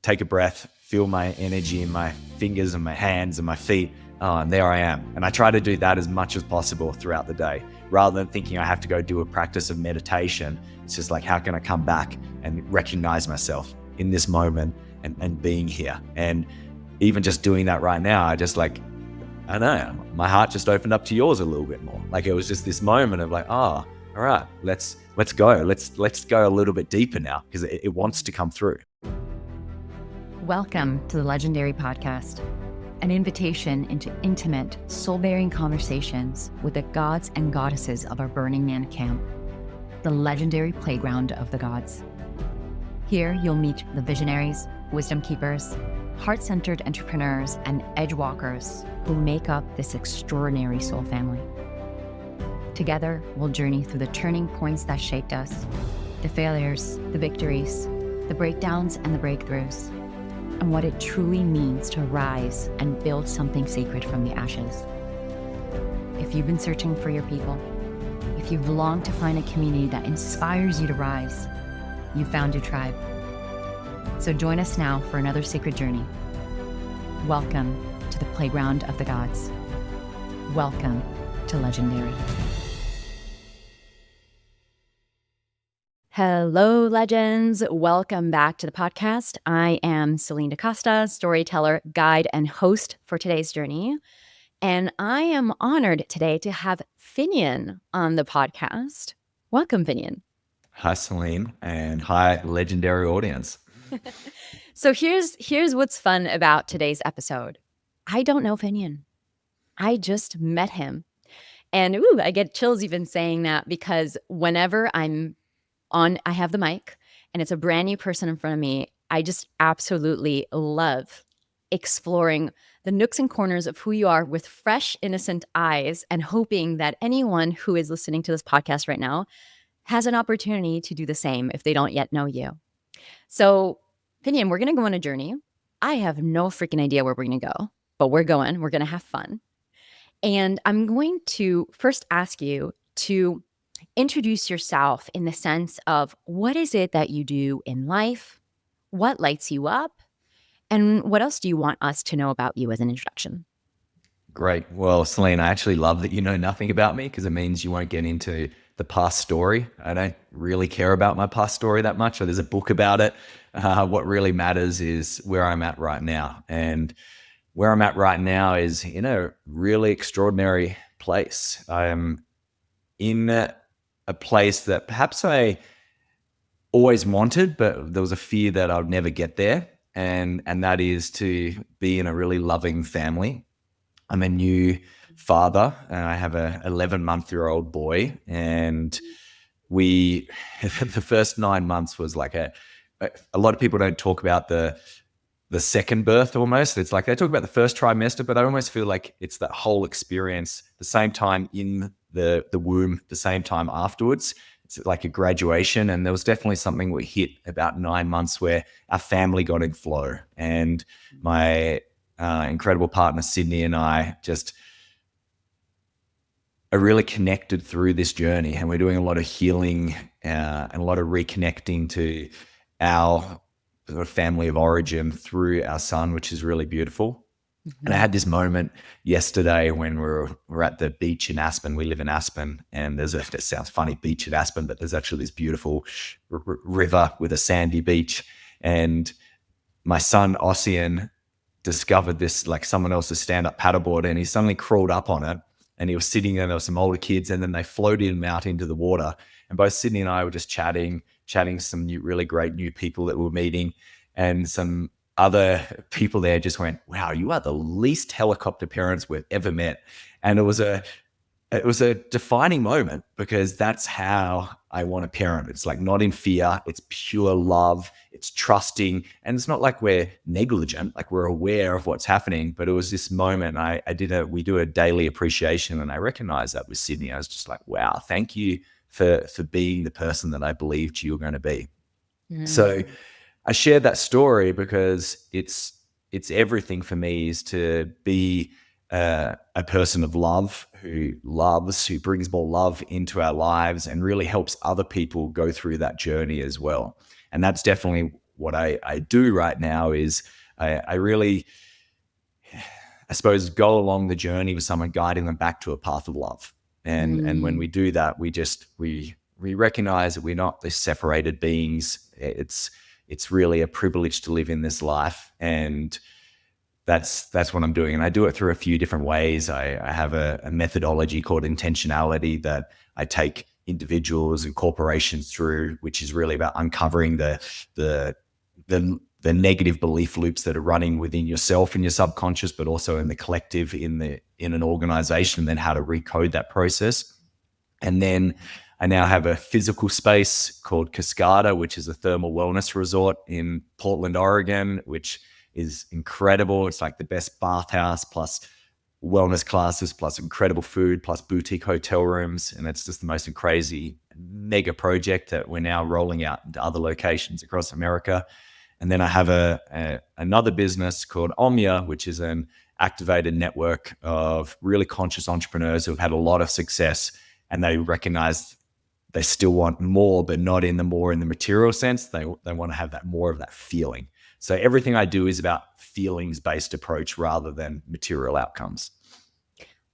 take a breath, feel my energy in my fingers and my hands and my feet. Oh, and there I am. And I try to do that as much as possible throughout the day, rather than thinking I have to go do a practice of meditation. It's just like, how can I come back and recognize myself in this moment and being here? And even just doing that right now, I just like, I don't know, my heart just opened up to yours a little bit more. Like it was just this moment of like, oh, all right, let's go. Let's go a little bit deeper now, because it wants to come through. Welcome to the Legendary Podcast, an invitation into intimate, soul-bearing conversations with the gods and goddesses of our Burning Man camp, the legendary playground of the gods. Here, you'll meet the visionaries, wisdom keepers, heart-centered entrepreneurs, and edge walkers who make up this extraordinary soul family. Together, we'll journey through the turning points that shaped us, the failures, the victories, the breakdowns, and the breakthroughs, and what it truly means to rise and build something sacred from the ashes. If you've been searching for your people, if you've longed to find a community that inspires you to rise, you found your tribe. So join us now for another sacred journey. Welcome to the playground of the gods. Welcome to Legendary. Hello, legends. Welcome back to the podcast. I am Celinne DaCosta, storyteller, guide, and host for today's journey. And I am honored today to have Finnian on the podcast. Welcome, Finnian. Hi, Celine, and hi, legendary audience. So here's what's fun about today's episode. I don't know Finnian. I just met him. And I get chills even saying that, because whenever I have the mic and it's a brand new person in front of me, I just absolutely love exploring the nooks and corners of who you are with fresh, innocent eyes, and hoping that anyone who is listening to this podcast right now has an opportunity to do the same if they don't yet know you. So, Finnian, we're going to go on a journey. I have no freaking idea where we're going to go, but we're going to have fun. And I'm going to first ask you to introduce yourself in the sense of, what is it that you do in life? What lights you up? And what else do you want us to know about you as an introduction? Great. Well, Celine, I actually love that you know nothing about me, because it means you won't get into the past story. I don't really care about my past story that much, or there's a book about it. What really matters is where I'm at right now. And where I'm at right now is in a really extraordinary place. I am in a place that perhaps I always wanted, but there was a fear that I would never get there. And that is to be in a really loving family. I'm a new father, and I have a 11-month-old boy. And the first 9 months was like a lot of people don't talk about the second birth almost. It's like they talk about the first trimester, but I almost feel like it's that whole experience, the same time in the womb, the same time afterwards. It's like a graduation. And there was definitely something we hit about 9 months where our family got in flow. And my incredible partner, Sydney, and I just are really connected through this journey. And we're doing a lot of healing and a lot of reconnecting to our sort of family of origin through our son, which is really beautiful. And I had this moment yesterday when we're at the beach in Aspen. We live in Aspen, and it sounds funny, beach at Aspen, but there's actually this beautiful river with a sandy beach. And my son, Ossian, discovered this, like someone else's stand-up paddleboard, and he suddenly crawled up on it, and he was sitting there. There were some older kids, and then they floated him out into the water. And both Sydney and I were just chatting some really great new people that we were meeting, and some other people there just went, wow, you are the least helicopter parents we've ever met. And it was a defining moment, because that's how I want to parent. It's like not in fear, it's pure love, it's trusting. And it's not like we're negligent, like we're aware of what's happening. But it was this moment, we do a daily appreciation, and I recognized that with Sydney. I was just like, wow, thank you for being the person that I believed you were going to be. So I shared that story because it's everything for me, is to be a person of love who brings more love into our lives and really helps other people go through that journey as well. And that's definitely what I do right now is I really, I suppose, go along the journey with someone, guiding them back to a path of love. And when we do that, we recognize that we're not these separated beings. It's really a privilege to live in this life, and that's what I'm doing. And I do it through a few different ways. I have a methodology called intentionality that I take individuals and corporations through, which is really about uncovering the the negative belief loops that are running within yourself and your subconscious, but also in the collective, in an organization, and then how to recode that process. And then I now have a physical space called Cascada, which is a thermal wellness resort in Portland, Oregon, which is incredible. It's like the best bathhouse plus wellness classes plus incredible food plus boutique hotel rooms. And it's just the most crazy mega project that we're now rolling out into other locations across America. And then I have another business called Omnia, which is an activated network of really conscious entrepreneurs who have had a lot of success, and they recognize they still want more, but not in the material sense. They want to have that more of that feeling. So everything I do is about feelings-based approach rather than material outcomes.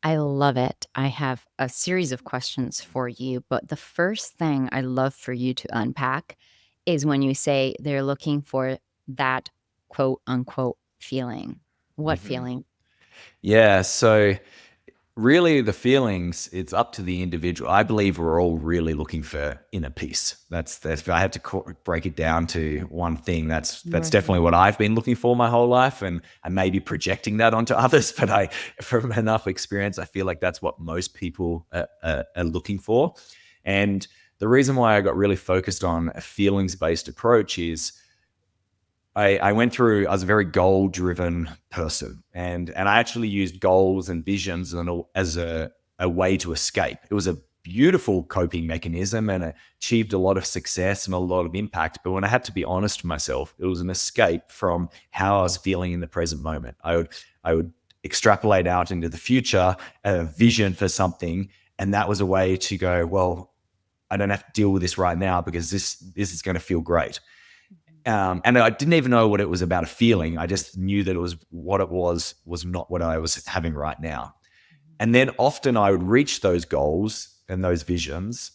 I love it. I have a series of questions for you, but the first thing I love for you to unpack is when you say they're looking for that quote unquote feeling. What feeling? Yeah. So really the feelings, it's up to the individual. I believe we're all really looking for inner peace. That's if I had to break it down to one thing, that's definitely what I've been looking for my whole life, and I may be projecting that onto others, but from enough experience, I feel like that's what most people are looking for. And the reason why I got really focused on a feelings-based approach is I went through, I was a very goal driven person, and I actually used goals and visions as a way to escape. It was a beautiful coping mechanism, and I achieved a lot of success and a lot of impact. But when I had to be honest with myself, it was an escape from how I was feeling in the present moment. I would extrapolate out into the future, a vision for something, and that was a way to go, well, I don't have to deal with this right now because this is going to feel great. And I didn't even know what it was about a feeling. I just knew that it was what it was not what I was having right now. And then often I would reach those goals and those visions,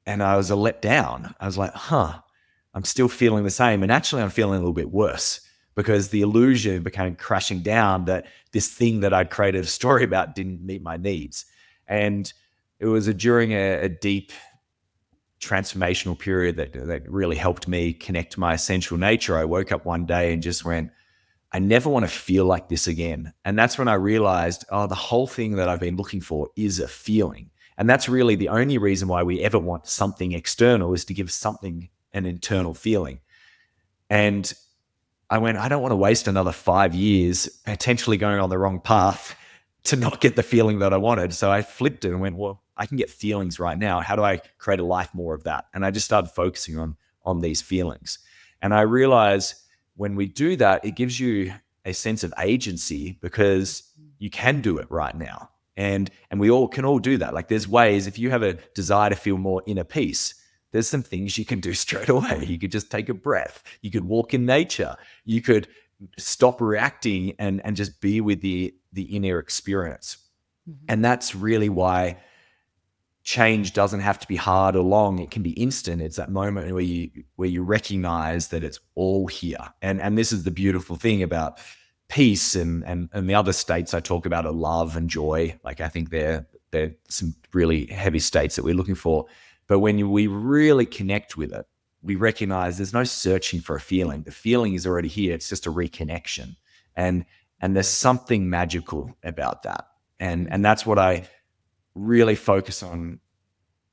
and I was let down. I was like, I'm still feeling the same. And actually I'm feeling a little bit worse because the illusion became crashing down that this thing that I'd created a story about didn't meet my needs. And it was during a deep transformational period that really helped me connect to my essential nature. I woke up one day and just went, I never want to feel like this again. And that's when I realized, the whole thing that I've been looking for is a feeling. And that's really the only reason why we ever want something external, is to give something an internal feeling. And I went, I don't want to waste another 5 years potentially going on the wrong path to not get the feeling that I wanted. So I flipped it and went, well, I can get feelings right now. How do I create a life more of that? And I just started focusing on these feelings. And I realized when we do that, it gives you a sense of agency because you can do it right now. And we all can do that. Like there's ways, if you have a desire to feel more inner peace, there's some things you can do straight away. You could just take a breath. You could walk in nature. You could stop reacting and just be with the inner experience. And that's really why change doesn't have to be hard or long. It can be instant. It's that moment where you recognize that it's all here. And this is the beautiful thing about peace and the other states I talk about are love and joy. Like I think they're some really heavy states that we're looking for. But when we really connect with it, we recognize there's no searching for a feeling. The feeling is already here. It's just a reconnection. And there's something magical about that. And that's what I really focus on,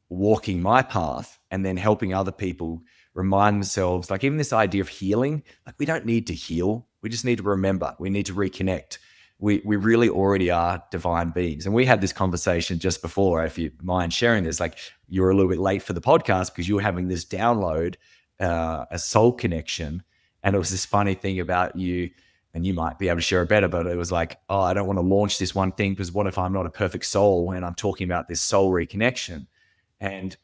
walking my path and then helping other people remind themselves, like even this idea of healing, like we don't need to heal. We just need to remember. We need to reconnect. We really already are divine beings. And we had this conversation just before, if you mind sharing this, like you were a little bit late for the podcast because you were having this download, a soul connection. And it was this funny thing about you, and you might be able to share it better, but it was like, I don't want to launch this one thing because what if I'm not a perfect soul and I'm talking about this soul reconnection? And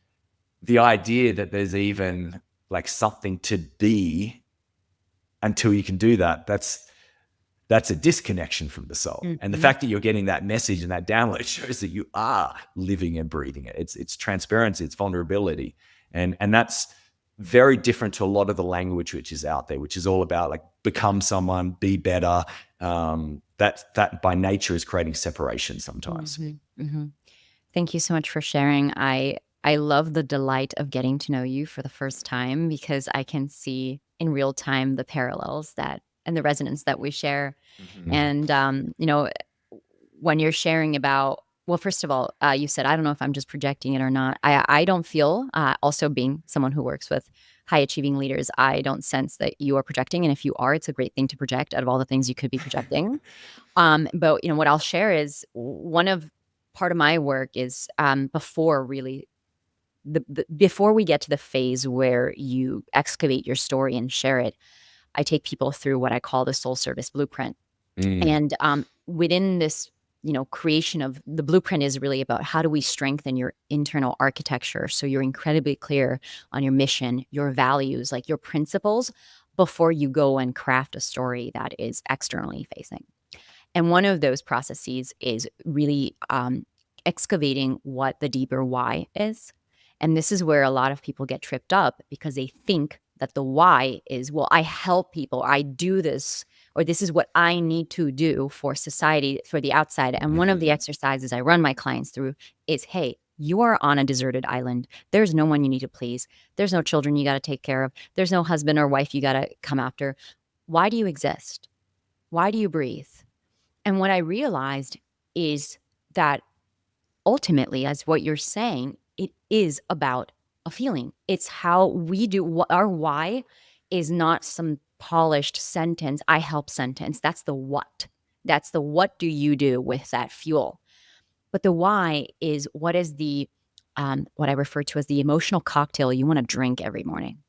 the idea that there's even like something to be until you can do that, that's a disconnection from the soul. Mm-hmm. And the fact that you're getting that message and that download shows that you are living and breathing it. It's transparency, it's vulnerability. And that's very different to a lot of the language which is out there, which is all about like become someone, be better. That by nature is creating separation sometimes. Mm-hmm. Mm-hmm. Thank you so much for sharing. I love the delight of getting to know you for the first time, because I can see in real time the parallels that and the resonance that we share. Mm-hmm. And when you're sharing about, well, first of all, you said, I don't know if I'm just projecting it or not. I don't feel, also being someone who works with high achieving leaders, I don't sense that you are projecting. And if you are, it's a great thing to project out of all the things you could be projecting. But what I'll share is one of part of my work is before really before we get to the phase where you excavate your story and share it, I take people through what I call the soul service blueprint. And within this, creation of the blueprint is really about how do we strengthen your internal architecture so you're incredibly clear on your mission, your values, like your principles, before you go and craft a story that is externally facing. And one of those processes is really excavating what the deeper why is. And this is where a lot of people get tripped up, because they think that the why is, well, I help people, I do this, or this is what I need to do for society, for the outside. And one of the exercises I run my clients through is, hey, you are on a deserted island. There's no one you need to please. There's no children you got to take care of. There's no husband or wife you got to come after. Why do you exist? Why do you breathe? And what I realized is that ultimately, as what you're saying, it is about a feeling. It's how we do our why is not some polished sentence, I help sentence. That's the what. That's the what do you do with that fuel. But the why is what is the what I refer to as the emotional cocktail you want to drink every morning.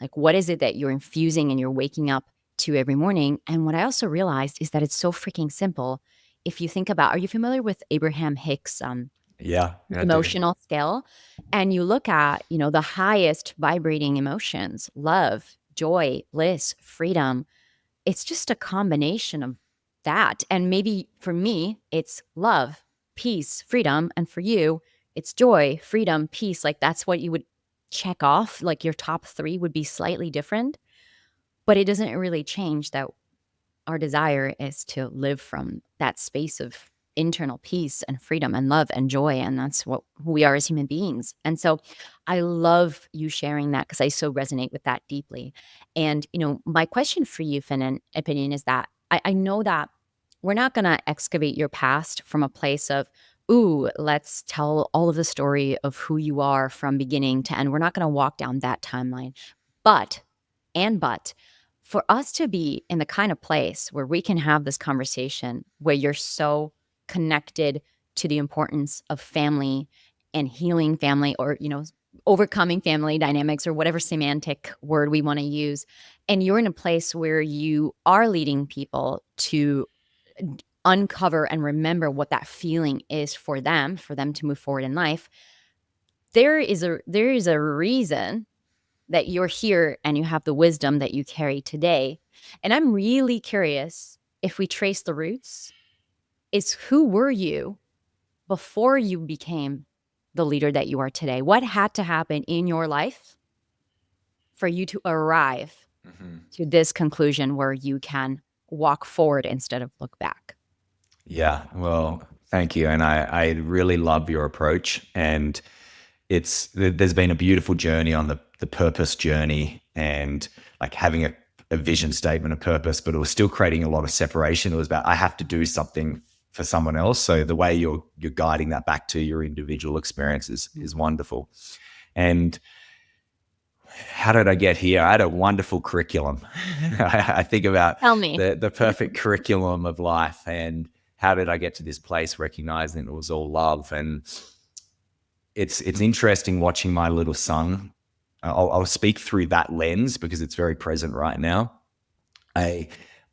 Like, what is it that you're infusing and you're waking up to every morning? And what I also realized is that it's so freaking simple. If you think about, are you familiar with Abraham Hicks' Yeah, I do. emotional scale? And you look at, the highest vibrating emotions, love, joy, bliss, freedom. It's just a combination of that. And maybe for me, it's love, peace, freedom. And for you, it's joy, freedom, peace. Like that's what you would check off. Like your top three would be slightly different, but it doesn't really change that our desire is to live from that space of internal peace and freedom and love and joy. And that's who we are as human beings. And so I love you sharing that, because I so resonate with that deeply. And, my question for you, Finnian, opinion is that I know that we're not going to excavate your past from a place of, ooh, let's tell all of the story of who you are from beginning to end. We're not going to walk down that timeline. But for us to be in the kind of place where we can have this conversation where you're so connected to the importance of family and healing family, or, overcoming family dynamics, or whatever semantic word we want to use. And you're in a place where you are leading people to uncover and remember what that feeling is for them to move forward in life. There is a reason that you're here and you have the wisdom that you carry today. And I'm really curious, if we trace the roots, is who were you before you became the leader that you are today? What had to happen in your life for you to arrive to this conclusion where you can walk forward instead of look back? Yeah, well, thank you. And I really love your approach. And there's been a beautiful journey on the purpose journey, and like having a vision statement, a purpose, but it was still creating a lot of separation. It was about, I have to do something for someone else. So the way you're guiding that back to your individual experiences is wonderful. And how did I get here? I had a wonderful curriculum. I think about Tell me. the perfect curriculum of life, and how did I get to this place, recognizing it was all love. And it's interesting watching my little son. I'll speak through that lens because it's very present right now. I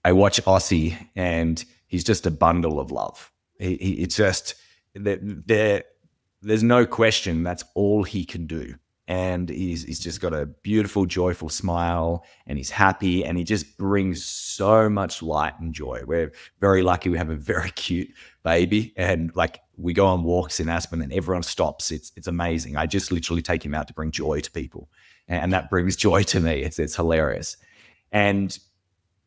watch Aussie, and he's just a bundle of love. It's just there's no question that's all he can do. and he's just got a beautiful, joyful smile, and he's happy, and he just brings so much light and joy. We're very lucky. We have a very cute baby, and like we go on walks in Aspen and everyone stops. It's amazing. I just literally take him out to bring joy to people, and that brings joy to me. It's hilarious. And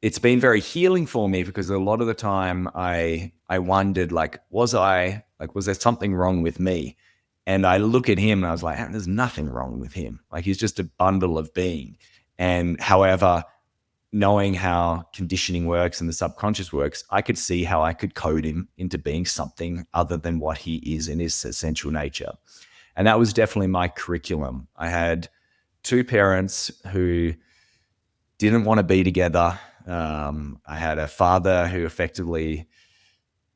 it's been very healing for me, because a lot of the time I wondered, like, was there something wrong with me? And I look at him and I was like, there's nothing wrong with him. Like, he's just a bundle of being. And however, knowing how conditioning works and the subconscious works, I could see how I could code him into being something other than what he is in his essential nature. And that was definitely my curriculum. I had two parents who didn't want to be together. I had a father who effectively,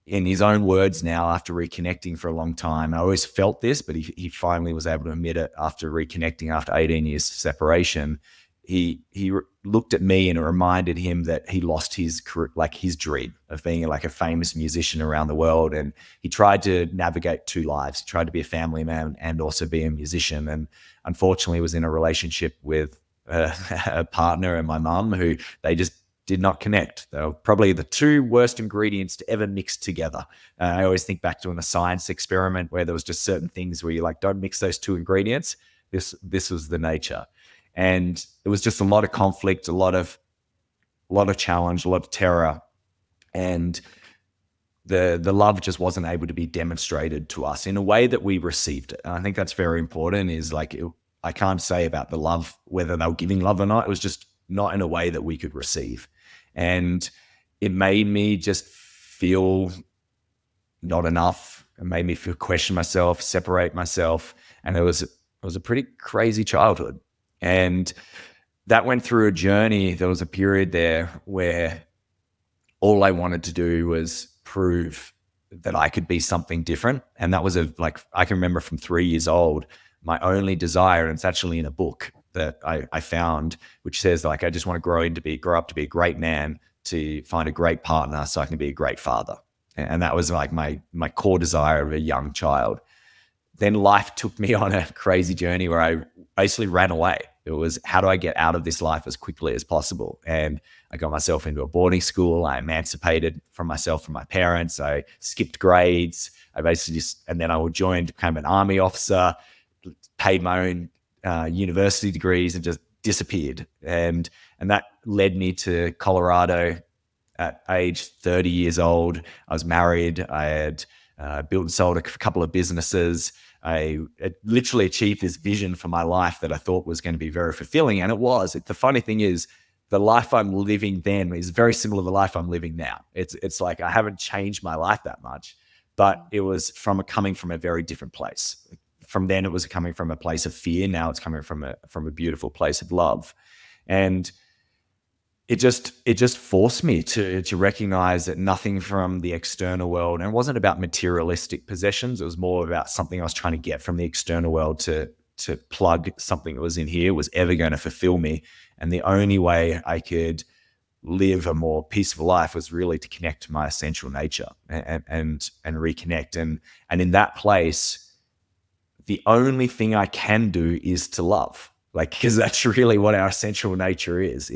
in his own words now, after reconnecting for a long time, I always felt this, but he finally was able to admit it after reconnecting after 18 years separation. He looked at me and it reminded him that he lost his dream of being like a famous musician around the world. And he tried to navigate two lives. He tried to be a family man and also be a musician. And unfortunately was in a relationship with a partner and my mum who they just did not connect. They were probably the two worst ingredients to ever mix together. I always think back to a science experiment where there was just certain things where you're like, don't mix those two ingredients. This was the nature. And it was just a lot of conflict, a lot of challenge, a lot of terror. And the love just wasn't able to be demonstrated to us in a way that we received it. And I think that's very important, is like, I can't say about the love, whether they were giving love or not. It was just not in a way that we could receive. And it made me just feel not enough. It made me feel question myself, separate myself. And it was a pretty crazy childhood. And that went through a journey. There was a period there where all I wanted to do was prove that I could be something different. And that was I can remember from 3 years old, my only desire, and it's actually in a book that I found, which says like, I just want to grow up to be a great man, to find a great partner so I can be a great father. And that was like my core desire of a young child. Then life took me on a crazy journey where I basically ran away. It was, how do I get out of this life as quickly as possible? And I got myself into a boarding school. I emancipated from myself, from my parents. I skipped grades. I basically and then I became an army officer, paid my own university degrees, and just disappeared. And that led me to Colorado at age 30 years old. I was married. I had built and sold a couple of businesses. I literally achieved this vision for my life that I thought was going to be very fulfilling. And it was. The funny thing is, the life I'm living then is very similar to the life I'm living now. It's like I haven't changed my life that much, but it was coming from a very different place. From then, it was coming from a place of fear. Now it's coming from a beautiful place of love. And it just forced me to recognize that nothing from the external world, and it wasn't about materialistic possessions. It was more about something I was trying to get from the external world to plug something that was in here, was ever going to fulfill me. And the only way I could live a more peaceful life was really to connect to my essential nature and reconnect. And in that place, the only thing I can do is to love, because that's really what our essential nature is.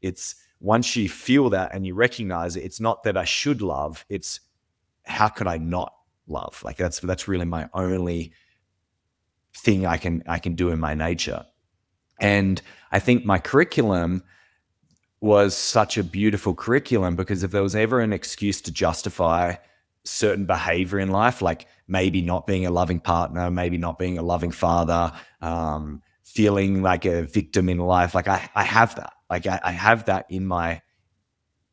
It's once you feel that and you recognize it, it's not that I should love, it's how could I not love? Like that's really my only thing I can do in my nature. And I think my curriculum was such a beautiful curriculum, because if there was ever an excuse to justify certain behavior in life, like maybe not being a loving partner, maybe not being a loving father, feeling like a victim in life, like I have that. Like I have that in my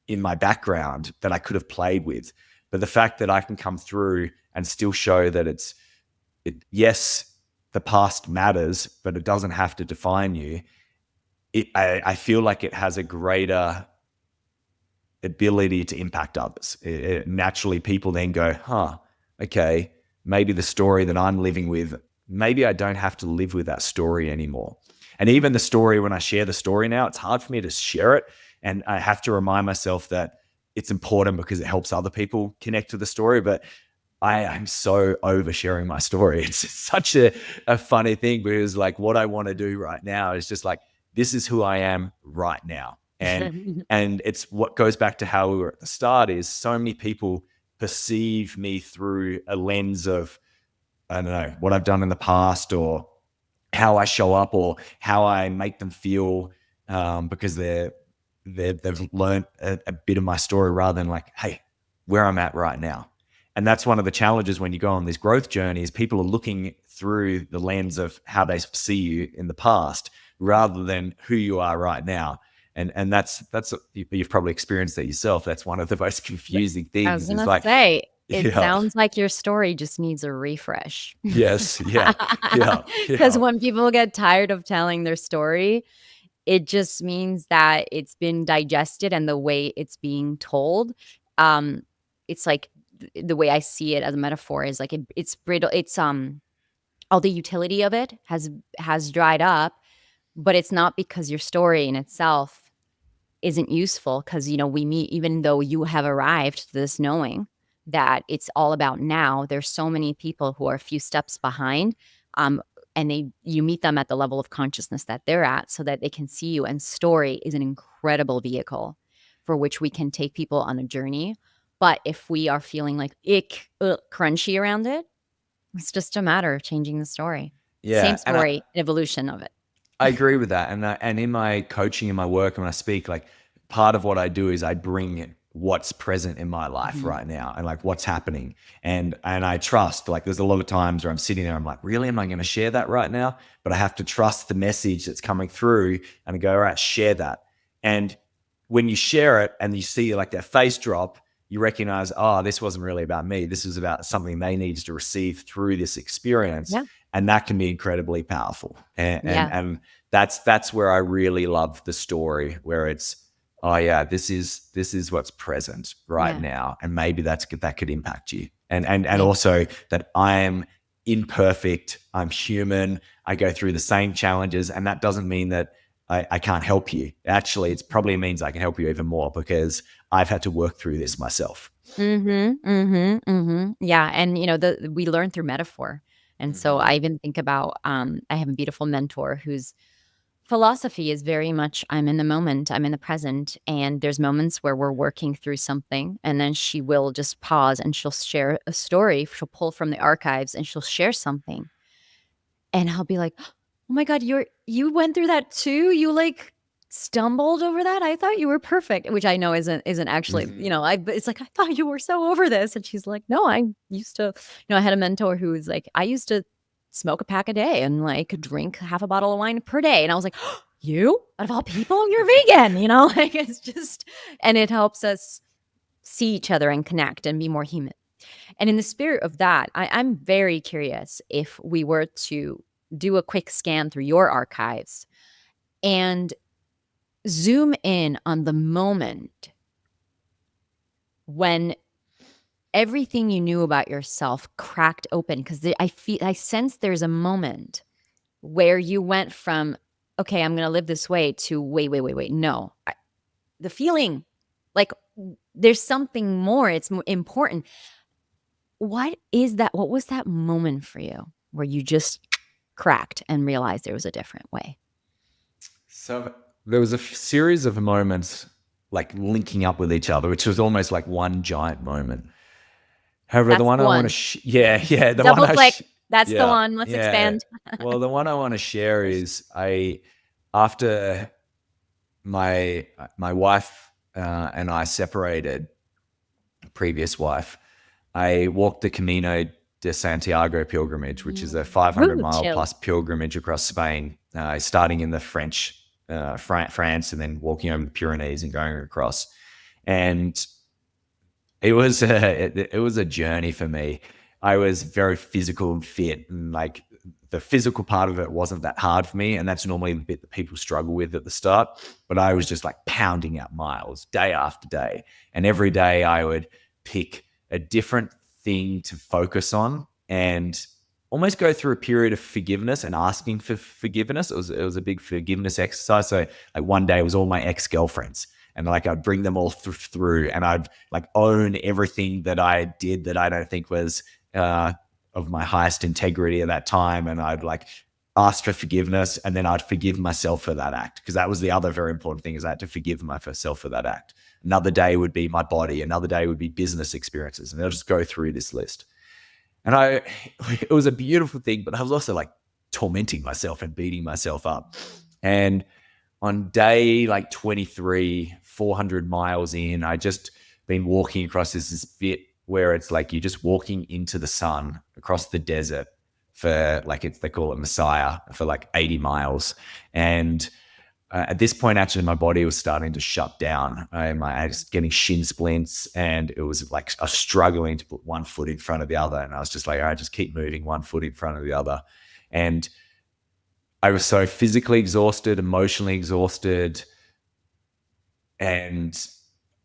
background that I could have played with. But the fact that I can come through and still show that yes, the past matters, but it doesn't have to define you. I feel like it has a greater ability to impact others. Naturally, people then go, okay, maybe the story that I'm living with, maybe I don't have to live with that story anymore. And even the story, when I share the story now, it's hard for me to share it. And I have to remind myself that it's important because it helps other people connect to the story. But I'm so oversharing my story. It's such a funny thing, because like what I want to do right now is just like, this is who I am right now. And it's what goes back to how we were at the start, is so many people perceive me through a lens of, I don't know, what I've done in the past, or how I show up, or how I make them feel, because they've learned a bit of my story, rather than like, hey, where I'm at right now. And that's one of the challenges when you go on this growth journey, is people are looking through the lens of how they see you in the past, rather than who you are right now. And that's you've probably experienced that yourself. That's one of the most confusing I was things, is gonna like, say, it yeah, sounds like your story just needs a refresh. yes, yeah, yeah, Because yeah, when people get tired of telling their story, it just means that it's been digested, and the way it's being told, um, it's like the way I see it as a metaphor is like it's brittle. It's all the utility of it has dried up, but it's not because your story in itself isn't useful, because we meet, even though you have arrived to this knowing that it's all about now, there's so many people who are a few steps behind, um and you meet them at the level of consciousness that they're at, so that they can see you. And story is an incredible vehicle for which we can take people on a journey. But if we are feeling like crunchy around it, it's just a matter of changing the story. Same yeah. And story, evolution of it. I agree with that. And in my coaching, in my work, when I speak, like, part of what I do is I bring what's present in my life Mhm. right now, and like what's happening. And I trust, like, there's a lot of times where I'm sitting there, I'm like, really, am I going to share that right now? But I have to trust the message that's coming through, and I go, all right, share that. And when you share it and you see like their face drop, you recognize, oh, this wasn't really about me. This is about something they needed to receive through this experience. Yeah. And that can be incredibly powerful. And Yeah. and that's where I really love the story, where it's, oh yeah, this is what's present right Yeah. now, and maybe that could impact you. And Yeah. also that I am imperfect, I'm human, I go through the same challenges, and that doesn't mean that I can't help you. Actually, it's probably means I can help you even more, because I've had to work through this myself. Mhm, mhm, mhm. Yeah, and, we learn through metaphor, and so Mhm. I even think about, I have a beautiful mentor whose philosophy is very much, I'm in the moment, I'm in the present, and there's moments where we're working through something, and then she will just pause, and she'll share a story, she'll pull from the archives, and she'll share something, and I'll be like, "Oh my god, you went through that too? You, like, stumbled over that? I thought you were perfect," which I know isn't actually, Mhm. but it's like, "I thought you were so over this," and she's like, "No, I used to." I had a mentor who was like, "I used to smoke a pack a day and, like, drink half a bottle of wine per day," and I was like, "You? Out of all people, you're vegan," Like, it's just, and it helps us see each other and connect and be more human. And in the spirit of that, I'm very curious if we were to do a quick scan through your archives and zoom in on the moment when everything you knew about yourself cracked open. Because I sense there's a moment where you went from, okay, I'm going to live this way, to wait, wait, wait, wait. No, the feeling like there's something more. It's important. What is that? What was that moment for you where you just cracked and realized there was a different way? So there was a series of moments like linking up with each other, which was almost like one giant moment. However, the That's one the I want to, one. yeah, the one Double click. That's the yeah, one. Let's yeah. expand. Well, the one I want to share is after my wife and I separated, previous wife, I walked the Camino de Santiago pilgrimage, which is a 500 Ooh, mile chills. plus pilgrimage across Spain, starting in the France, and then walking over the Pyrenees and going across. And it was a journey for me. I was very physical and fit, and like the physical part of it wasn't that hard for me, and that's normally the bit that people struggle with at the start. But I was just like pounding out miles day after day, and every day I would pick a different thing to focus on, and almost go through a period of forgiveness and asking for forgiveness. It was a big forgiveness exercise. So like one day it was all my ex girlfriends, and like I'd bring them all through, and I'd like own everything that I did that I don't think was of my highest integrity at that time, and I'd like ask for forgiveness, and then I'd forgive myself for that act, because that was the other very important thing, is I had to forgive myself for that act. Another day would be my body, another day would be business experiences, and I'll just go through this list. And it was a beautiful thing, but I was also like tormenting myself and beating myself up. And on day like 23, 400 miles in, I just been walking across this bit where it's like you're just walking into the sun across the desert for like, they call it Messiah, for like 80 miles. And at this point, actually, my body was starting to shut down. I was getting shin splints, and it was like I was struggling to put one foot in front of the other. And I was just like, all right, just keep moving one foot in front of the other. And I was so physically exhausted, emotionally exhausted. And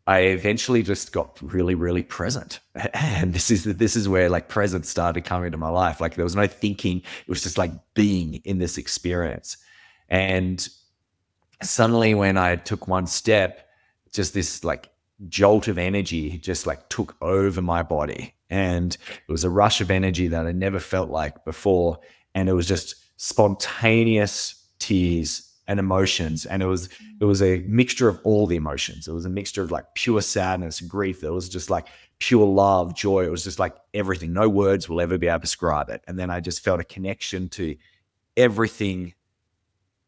I eventually just got really, really present. And this is where like presence started coming into my life. Like there was no thinking. It was just like being in this experience. And suddenly when I took one step, just this like jolt of energy just like took over my body. And it was a rush of energy that I never felt like before. And it was just spontaneous tears and emotions. And it was a mixture of all the emotions. It was a mixture of like pure sadness, grief. It was just like pure love, joy. It was just like everything. No words will ever be able to describe it. And then I just felt a connection to everything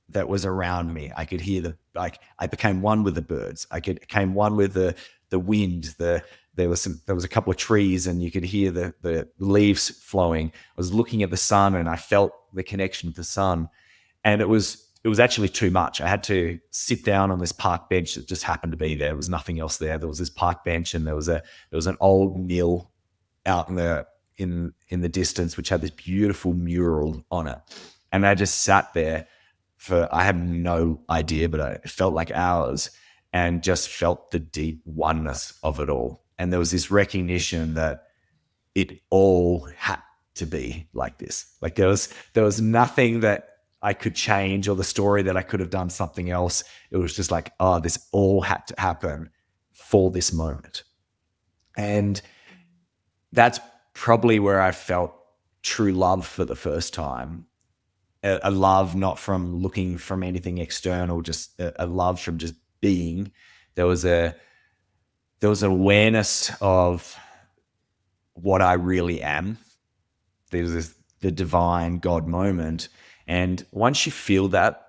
that was around me. I could hear I became one with the birds. Became one with the wind. There was a couple of trees, and you could hear the leaves flowing. I was looking at the sun, and I felt the connection with the sun. And it was actually too much. I had to sit down on this park bench that just happened to be there. There was nothing else there. There was this park bench, and there was an old mill out in the distance, which had this beautiful mural on it. And I just sat there I had no idea, but it felt like hours, and just felt the deep oneness of it all. And there was this recognition that it all had to be like this. Like there was nothing that I could change, or the story that I could have done something else. It was just like, oh, this all had to happen for this moment. And that's probably where I felt true love for the first time. A love not from looking from anything external, just a love from just being. There was an awareness of what I really am. There was the divine God moment. And once you feel that,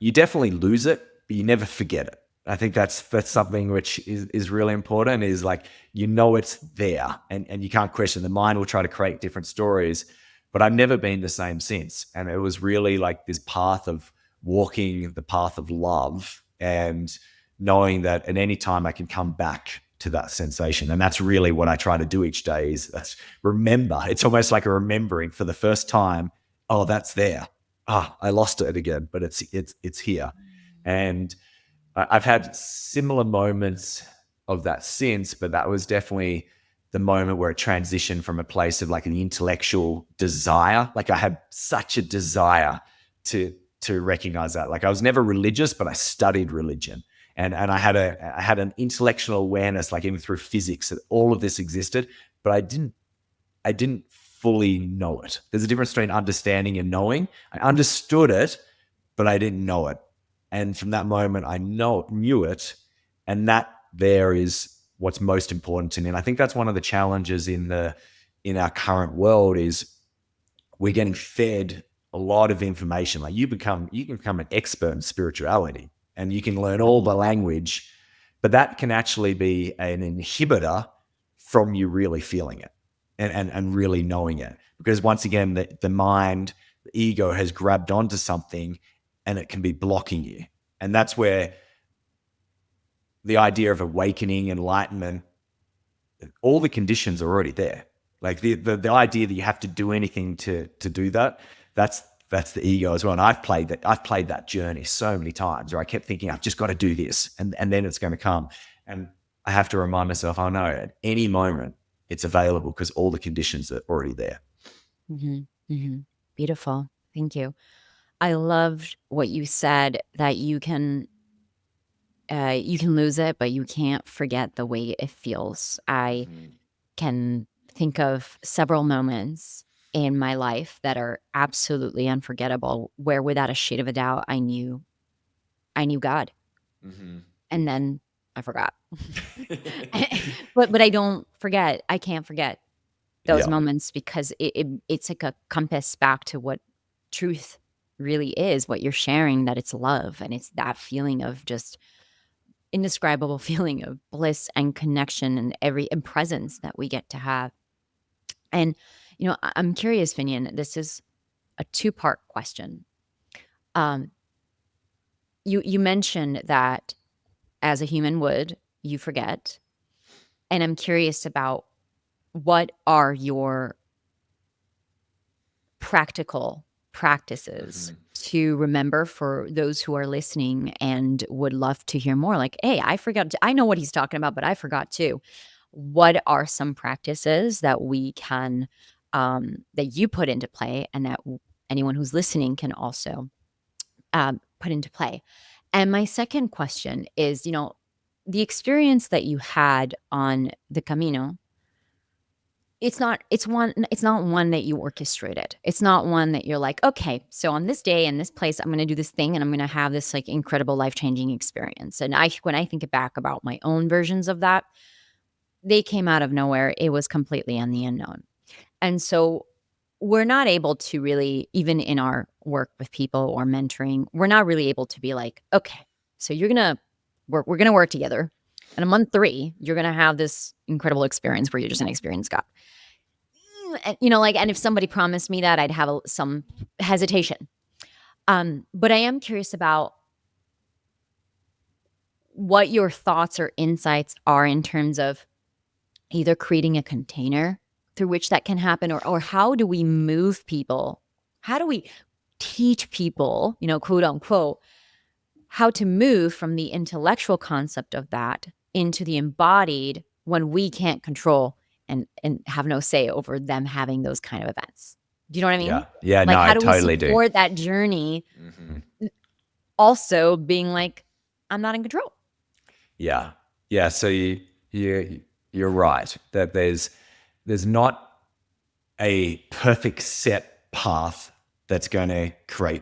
you definitely lose it, but you never forget it. I think that's something which is really important, is like, it's there, and you can't question. The mind will try to create different stories, but I've never been the same since. And it was really like this path of walking the path of love, and knowing that at any time I can come back to that sensation. And that's really what I try to do each day, is that's remember. It's almost like a remembering for the first time. Oh, that's there. I lost it again, but it's here. And I've had similar moments of that since, but that was definitely the moment where it transitioned from a place of like an intellectual desire. Like I had such a desire to recognize that. Like I was never religious, but I studied religion. And I had an intellectual awareness, like even through physics, that all of this existed, but I didn't fully know it. There's a difference between understanding and knowing. I understood it, but I didn't know it. And from that moment, I knew it. And that there is what's most important to me. And I think that's one of the challenges in our current world, is we're getting fed a lot of information. Like you can become an expert in spirituality, and you can learn all the language, but that can actually be an inhibitor from you really feeling it and really knowing it. Because once again, the mind, the ego has grabbed onto something, and it can be blocking you. And that's where the idea of awakening, enlightenment, all the conditions are already there. Like the idea that you have to do anything to do that, that's the ego as well. And I've played that journey so many times, where I kept thinking, I've just got to do this, and then it's going to come. And I have to remind myself, oh no, at any moment it's available, because all the conditions are already there. Mm-hmm. Mm-hmm. Beautiful. Thank you. I loved what you said, that you can You can lose it, but you can't forget the way it feels. I can think of several moments in my life that are absolutely unforgettable, where without a shade of a doubt, I knew God, and then I forgot. But I don't forget. I can't forget those Yeah. moments because it's like a compass back to what truth really is, what you're sharing, that it's love, and it's that feeling of just indescribable feeling of bliss and connection and presence that we get to have. And I'm curious, Finian, this is a two-part question. Um, you mentioned that as a human would, you forget, and I'm curious about what are your practical practices to remember for those who are listening and would love to hear more. Like, hey, I forgot. I know what he's talking about, but I forgot too. What are some practices that we can, that you put into play, and that anyone who's listening can also put into play? And my second question is, the experience that you had on the Camino, it's not one that you orchestrated. It's not one that you're like, okay, so on this day in this place, I'm going to do this thing and I'm going to have this like incredible life-changing experience. And when I think back about my own versions of that, they came out of nowhere. It was completely in the unknown. And so we're not able to really, even in our work with people or mentoring, we're not really able to be like, okay, so we're going to work together. And in month 3, you're going to have this incredible experience where you're just going to experience God. And, and if somebody promised me that, I'd have some hesitation. But I am curious about what your thoughts or insights are in terms of either creating a container through which that can happen, or how do we move people? How do we teach people, quote unquote, how to move from the intellectual concept of that into the embodied when we can't control and have no say over them having those kind of events? Do you know what I mean? Yeah. Yeah. No, Like, I how do we totally do. support that journey, also being like, I'm not in control? Yeah. Yeah. So you're right that there's not a perfect set path that's going to create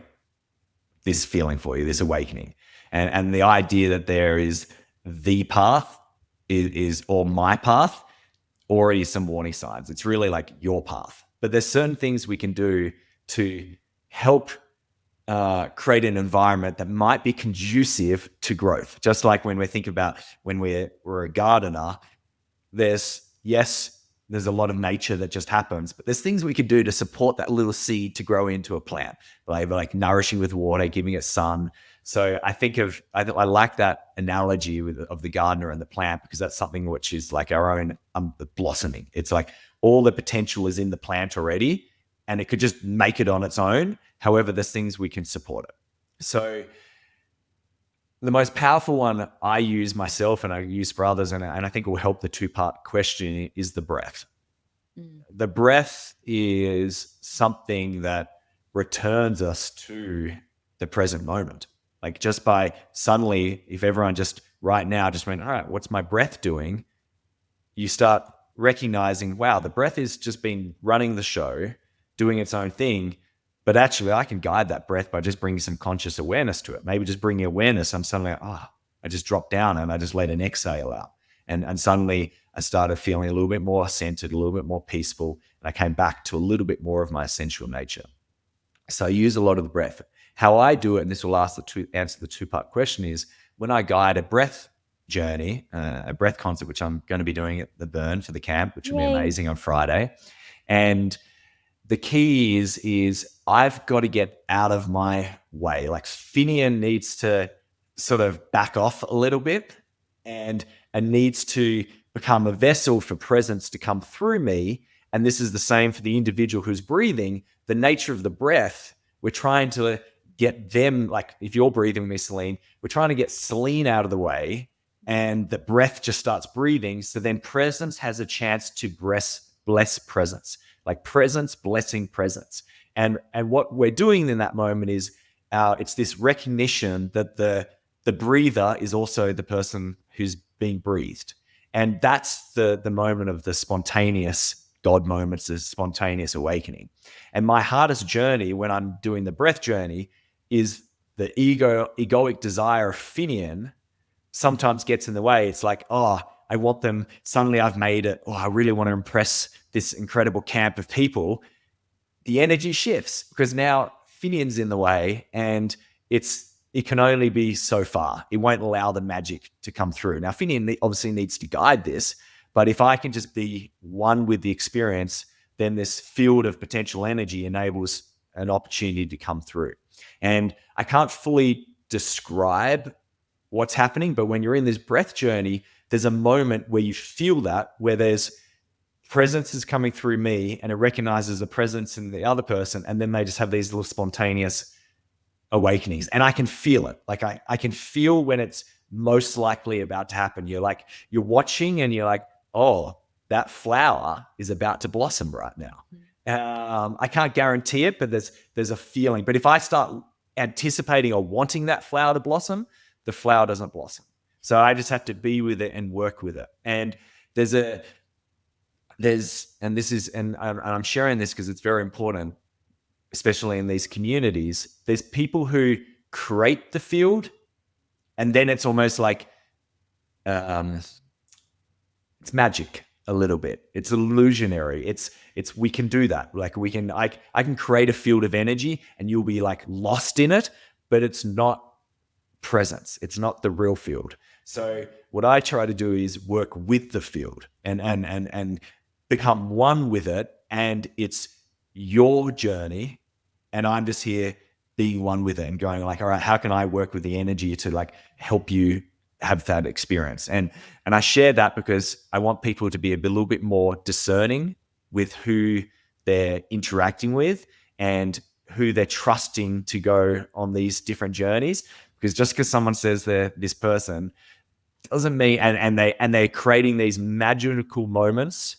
this feeling for you, this awakening. And the idea that there is the path is or my path, already some warning signs. It's really like your path. But there's certain things we can do to help create an environment that might be conducive to growth. Just like when we think about when we're a gardener, there's a lot of nature that just happens, but there's things we could do to support that little seed to grow into a plant, like nourishing with water, giving it sun. So I like that analogy of the gardener and the plant, because that's something which is like our own blossoming. It's like all the potential is in the plant already, and it could just make it on its own. However, there's things we can support it. So the most powerful one I use myself and I use for others, and I think will help the two-part question, is the breath. The breath is something that returns us to the present moment. Like, just by suddenly, if everyone just right now just went, all right, what's my breath doing? You start recognizing, wow, the breath has just been running the show, doing its own thing. But actually, I can guide that breath by just bringing some conscious awareness to it. Maybe just bringing awareness. I'm suddenly like, I just dropped down and I just let an exhale out. And suddenly I started feeling a little bit more centered, a little bit more peaceful. And I came back to a little bit more of my essential nature. So I use a lot of the breath. How I do it, and this will answer the two-part question, is when I guide a breath journey, a breath concert, which I'm going to be doing at the Burn for the camp, which will be amazing on Friday. And the key is I've got to get out of my way. Like, Finnian needs to sort of back off a little bit and needs to become a vessel for presence to come through me. And this is the same for the individual who's breathing. The nature of the breath, we're trying to get them, like if you're breathing with me, Celine, we're trying to get Celine out of the way, and the breath just starts breathing. So then presence has a chance to bless presence, like presence, blessing presence. And what we're doing in that moment is it's this recognition that the the breather is also the person who's being breathed. And that's the moment of the spontaneous God moments, the spontaneous awakening. And my hardest journey when I'm doing the breath journey is the egoic desire of Finnian sometimes gets in the way. It's like, oh, I want them, suddenly I've made it. Oh, I really want to impress this incredible camp of people. The energy shifts because now Finian's in the way, and it can only be so far. It won't allow the magic to come through. Now, Finian obviously needs to guide this, but if I can just be one with the experience, then this field of potential energy enables an opportunity to come through. And I can't fully describe what's happening, but when you're in this breath journey, there's a moment where you feel that, where there's presence is coming through me and it recognizes the presence in the other person, and then they just have these little spontaneous awakenings, and I can feel it. Like I can feel when it's most likely about to happen. You're watching and you're like, oh, that flower is about to blossom right now. I can't guarantee it, but there's a feeling. But if I start anticipating or wanting that flower to blossom, the flower doesn't blossom. So I just have to be with it and work with it. And I'm sharing this because it's very important, especially in these communities. There's people who create the field, and then it's almost like it's magic a little bit. It's illusionary. It's we can do that. Like I can create a field of energy, and you'll be like lost in it, but it's not presence. It's not the real field. So what I try to do is work with the field and become one with it. And it's your journey. And I'm just here being one with it and going like, all right, how can I work with the energy to like help you have that experience? And I share that because I want people to be a little bit more discerning with who they're interacting with and who they're trusting to go on these different journeys. Because just because someone says they're this person doesn't mean, and they're creating these magical moments,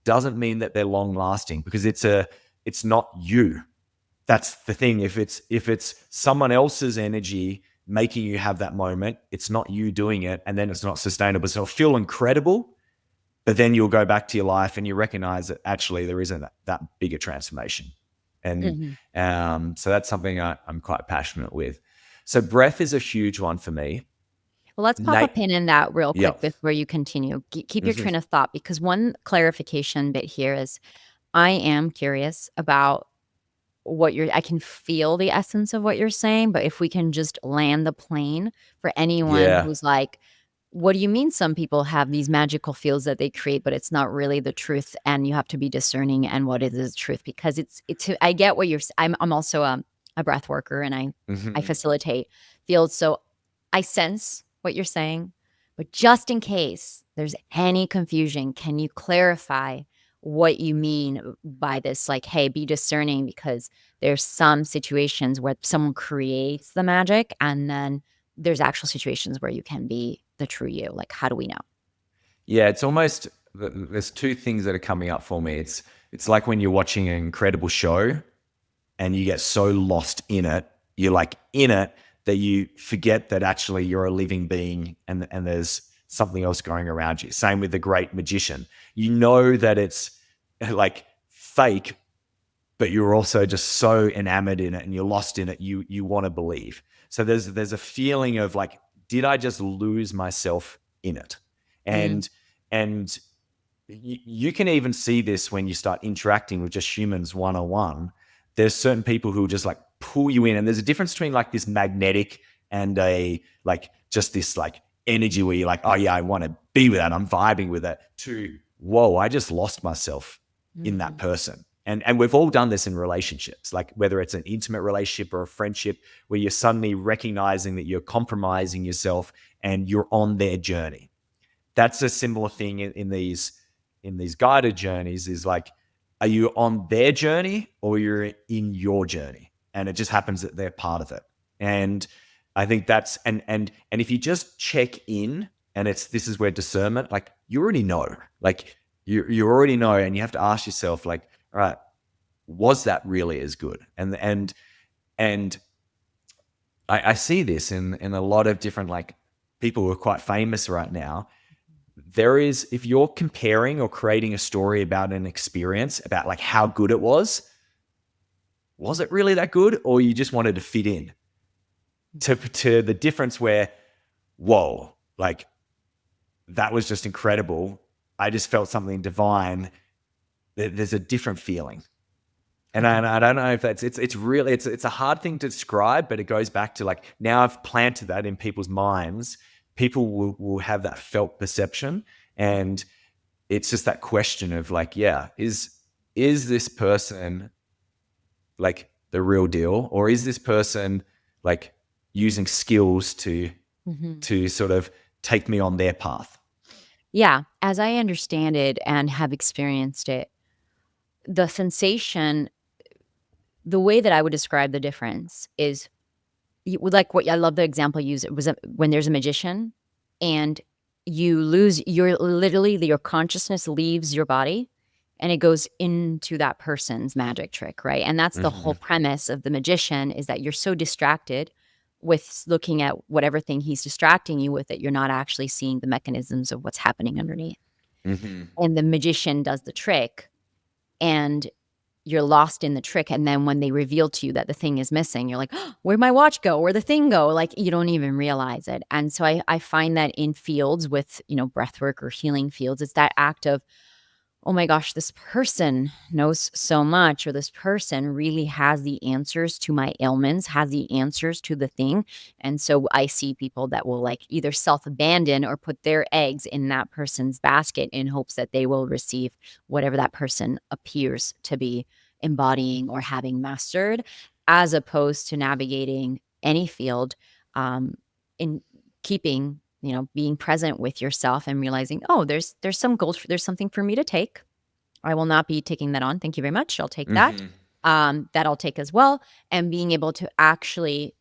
doesn't mean that they're long lasting, because it's not you. That's the thing. If it's someone else's energy making you have that moment, it's not you doing it, and then it's not sustainable. So it'll feel incredible, but then you'll go back to your life and you recognize that actually there isn't that bigger transformation. And so that's something I'm quite passionate with. So breath is a huge one for me. Well, let's pop a pin in that real quick Yep. before you continue. Keep your train of thought, because one clarification bit here is I am curious about I can feel the essence of what you're saying, but if we can just land the plane for anyone Yeah. who's like, what do you mean some people have these magical fields that they create, but it's not really the truth, and you have to be discerning and what is the truth? Because I get what you're saying. I'm also a breath worker, and I facilitate fields. So I sense what you're saying, but just in case there's any confusion, can you clarify what you mean by this? Like, hey, be discerning, because there's some situations where someone creates the magic, and then there's actual situations where you can be the true you. Like, how do we know? Yeah, it's almost, there's two things that are coming up for me. It's like when you're watching an incredible show and you get so lost in it, you're like in it that you forget that actually you're a living being, and there's something else going around you. Same with the great magician. You know that it's like fake, but you're also just so enamored in it and you're lost in it. You want to believe. So there's a feeling of like, did I just lose myself in it? And you can even see this when you start interacting with just humans one-on-one. There's certain people who just like pull you in, and there's a difference between like this magnetic and a like just this like energy where you're like, oh yeah, I want to be with that, I'm vibing with it, to whoa, I just lost myself in that person. And we've all done this in relationships, like whether it's an intimate relationship or a friendship, where you're suddenly recognizing that you're compromising yourself and you're on their journey. That's a similar thing in these guided journeys, is like, are you on their journey or you're in your journey? And it just happens that they're part of it. And I think that's, and if you just check in, and this is where discernment, like you already know, like you already know, and you have to ask yourself like, all right, was that really as good? And I see this in a lot of different like people who are quite famous right now. There is, if you're comparing or creating a story about an experience, about like how good it was it really that good? Or you just wanted to fit in to the difference where, whoa, like that was just incredible. I just felt something divine. There's a different feeling. And I don't know if it's really, it's a hard thing to describe, but it goes back to like, now I've planted that in people's minds. People will have that felt perception. And it's just that question of like, yeah, is this person like the real deal, or is this person like using skills to sort of take me on their path? Yeah, as I understand it and have experienced it, the sensation, the way that I would describe the difference is like what I love the example you used. It was when there's a magician and you lose your consciousness leaves your body and it goes into that person's magic trick, right? And that's the whole premise of the magician, is that you're so distracted with looking at whatever thing he's distracting you with that you're not actually seeing the mechanisms of what's happening underneath. And the magician does the trick and you're lost in the trick. And then when they reveal to you that the thing is missing, you're like, oh, where'd my watch go? Where'd the thing go? Like, you don't even realize it. And so I find that in fields with, breath work or healing fields, it's that act of, oh my gosh, this person knows so much, or this person really has the answers to my ailments, has the answers to the thing. And so I see people that will like either self-abandon or put their eggs in that person's basket in hopes that they will receive whatever that person appears to be embodying or having mastered, as opposed to navigating any field in keeping, being present with yourself and realizing, oh, there's some gold, there's something for me to take. I will not be taking that on. Thank you very much. I'll take that. That I'll take as well. And being able to actually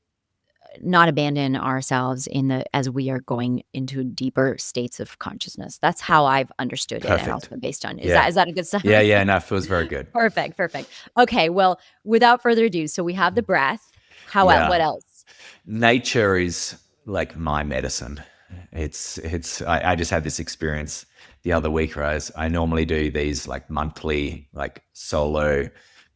not abandon ourselves as we are going into deeper states of consciousness. That's how I've understood it, and Perfect. also based on, Yeah. is that a good Yeah. summary? Yeah. No, it feels very good. Perfect. Okay. Well, without further ado, so we have the breath. What Yeah. else? Nature is like my medicine. I just had this experience the other week where I normally do these like monthly, like solo,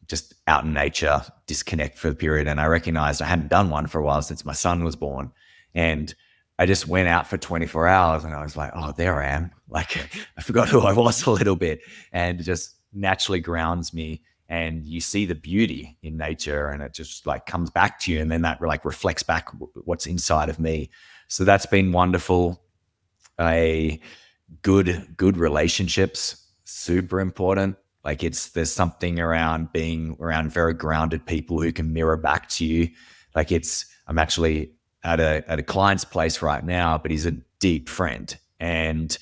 just out in nature, disconnect for the period. And I recognized I hadn't done one for a while since my son was born. And I just went out for 24 hours and I was like, oh, there I am. Like I forgot who I was a little bit, and it just naturally grounds me. And you see the beauty in nature and it just like comes back to you. And then that like reflects back what's inside of me. So that's been wonderful. A good relationships, super important. Like there's something around being around very grounded people who can mirror back to you. Like I'm actually at a client's place right now, but he's a deep friend. And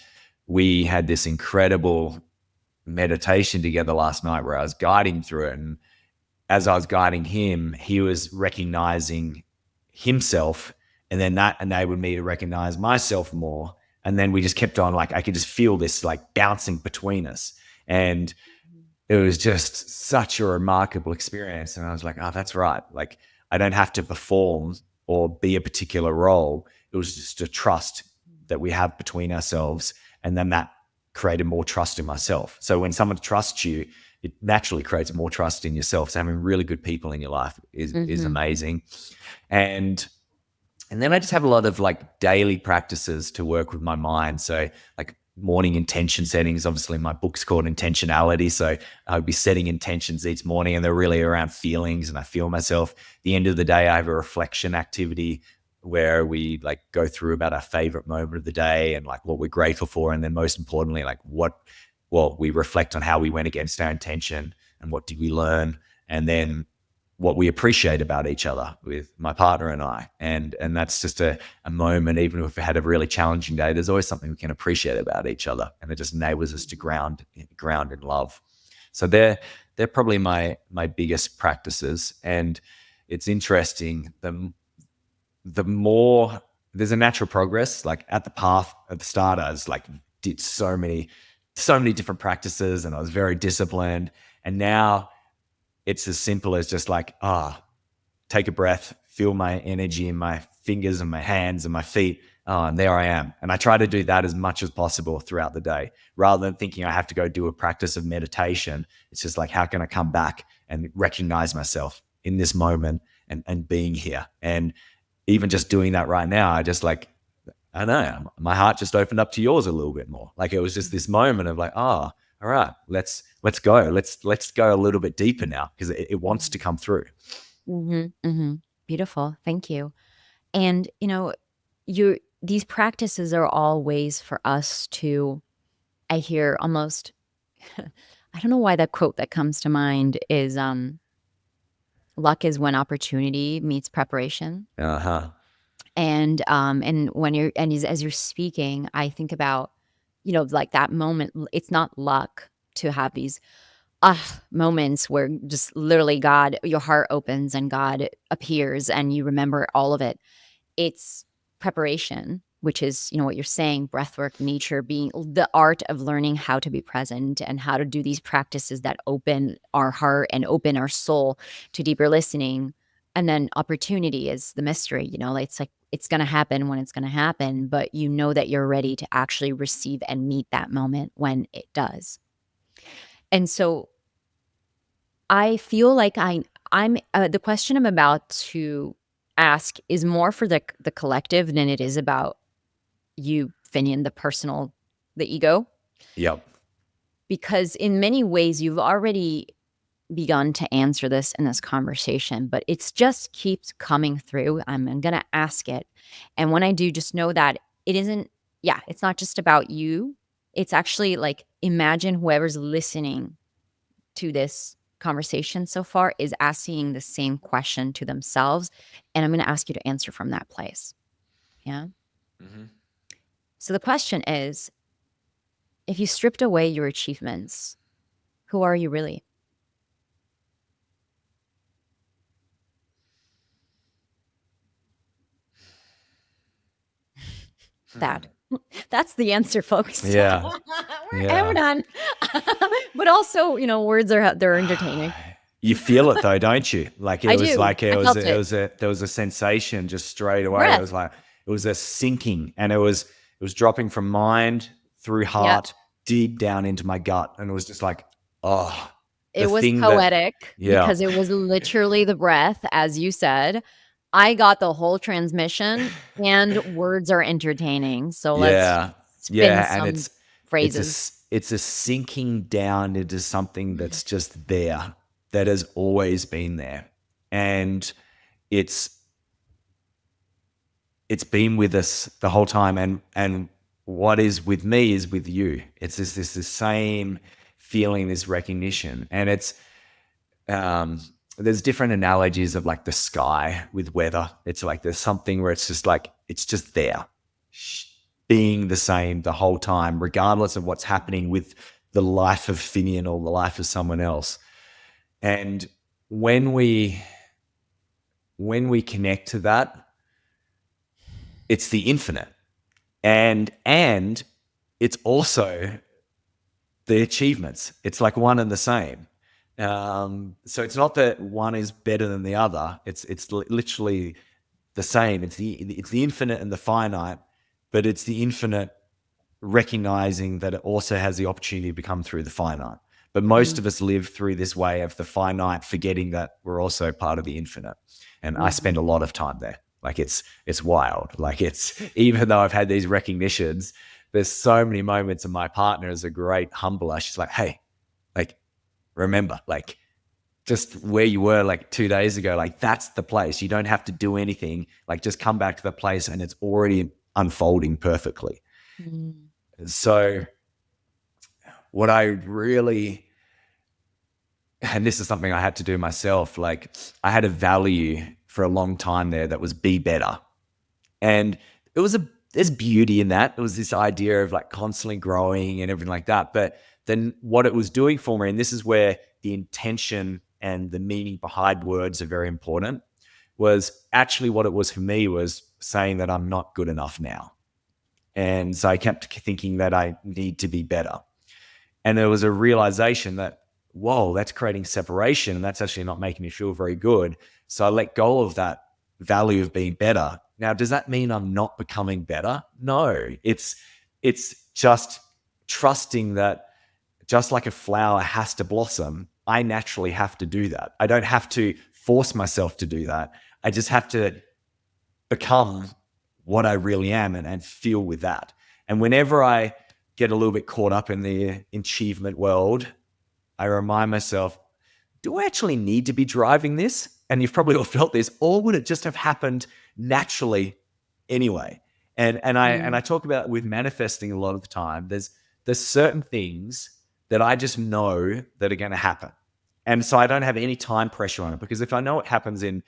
we had this incredible meditation together last night where I was guiding through it. And as I was guiding him, he was recognizing himself. And then that enabled me to recognize myself more. And then we just kept on, like, I could just feel this like bouncing between us. And it was just such a remarkable experience. And I was like, oh, that's right. Like, I don't have to perform or be a particular role. It was just a trust that we have between ourselves. And then that created more trust in myself. So when someone trusts you, it naturally creates more trust in yourself. So having really good people in your life is amazing. And then I just have a lot of like daily practices to work with my mind. So like morning intention settings. Obviously my book's called Intentionality. So I would be setting intentions each morning, and they're really around feelings, and I feel myself. At the end of the day, I have a reflection activity where we like go through about our favorite moment of the day and like what we're grateful for. And then most importantly, like we reflect on how we went against our intention and what did we learn. And then what we appreciate about each other with my partner and I. And that's just a moment, even if we had a really challenging day, there's always something we can appreciate about each other. And it just enables us to ground in love. So they're probably my biggest practices. And it's interesting, the more there's a natural progress. Like at the path at the start, I was like, did so many different practices, and I was very disciplined. And now it's as simple as just like, take a breath, feel my energy in my fingers and my hands and my feet. Oh, and there I am. And I try to do that as much as possible throughout the day, rather than thinking I have to go do a practice of meditation. It's just like, how can I come back and recognize myself in this moment and being here? And even just doing that right now, I just like, I don't know, my heart just opened up to yours a little bit more. Like, it was just this moment of like, oh, all right, let's go. Let's go a little bit deeper now, because it wants to come through. Beautiful. Thank you. And, these practices are all ways for us to, I hear almost, I don't know why that quote that comes to mind is, luck is when opportunity meets preparation. Uh-huh. And when you're, and as you're speaking, I think about, like that moment. It's not luck to have these moments where just literally your heart opens and God appears and you remember all of it. It's preparation, which is, what you're saying, breathwork, nature, being the art of learning how to be present and how to do these practices that open our heart and open our soul to deeper listening. And then opportunity is the mystery, like it's like, it's going to happen when it's going to happen, but you know that you're ready to actually receive and meet that moment when it does. And so I feel like I'm the question I'm about to ask is more for the collective than it is about you, Finian, the personal, the ego, Yep. because in many ways you've already begun to answer this in this conversation, but it's just keeps coming through. I'm going to ask it. And when I do, just know that it isn't, it's not just about you. It's actually like, imagine whoever's listening to this conversation so far is asking the same question to themselves. And I'm going to ask you to answer from that place. Yeah. Mm-hmm. So the question is, if you stripped away your achievements, who are you really? That's the answer, folks. Yeah. We're done. But also, words they're entertaining. You feel it though, don't you? Like, I it was do. like, I felt it. there was a sensation just straight away. Breath. It was like, it was a sinking, and it was dropping from mind through heart deep down into my gut. And it was just like, oh, it was poetic because it was literally the breath, as you said. I got the whole transmission, and words are entertaining. So let's spin some and phrases. It's a sinking down into something that's just there, that has always been there, and it's been with us the whole time. And what is with me is with you. It's this the same feeling, this recognition, and it's there's different analogies of like the sky with weather. It's like there's something where it's just like, it's just there, being the same the whole time, regardless of what's happening with the life of Finnian or the life of someone else. And when we connect to that, it's the infinite, and it's also the achievements. It's like one and the same. So it's not that one is better than the other. It's literally the same. It's the infinite and the finite, but it's the infinite recognizing that it also has the opportunity to become through the finite. But most of us live through this way of the finite, forgetting that we're also part of the infinite. And I spend a lot of time there. Like, it's wild. Like, it's, even though I've had these recognitions, there's so many moments, and my partner is a great humbler. She's like, hey, like, remember, like, just where you were like 2 days ago, like, that's the place. You don't have to do anything. Like, just come back to the place and it's already unfolding perfectly. So what I really, and this is something I had to do myself, like, I had a value for a long time there that was be better. And there's beauty in that. It was this idea of like constantly growing and everything like that. But then what it was doing for me, and this is where the intention and the meaning behind words are very important, was actually what it was for me was saying that I'm not good enough now. And so I kept thinking that I need to be better. And there was a realization that, whoa, that's creating separation, and that's actually not making me feel very good. So I let go of that value of being better. Now, does that mean I'm not becoming better? No, it's just trusting that just like a flower has to blossom, I naturally have to do that. I don't have to force myself to do that. I just have to become what I really am and feel with that. And whenever I get a little bit caught up in the achievement world, I remind myself, do I actually need to be driving this? And you've probably all felt this, or would it just have happened naturally anyway? And I talk about with manifesting a lot of the time, there's certain things that I just know that are going to happen. And so I don't have any time pressure on it, because if I know it happens in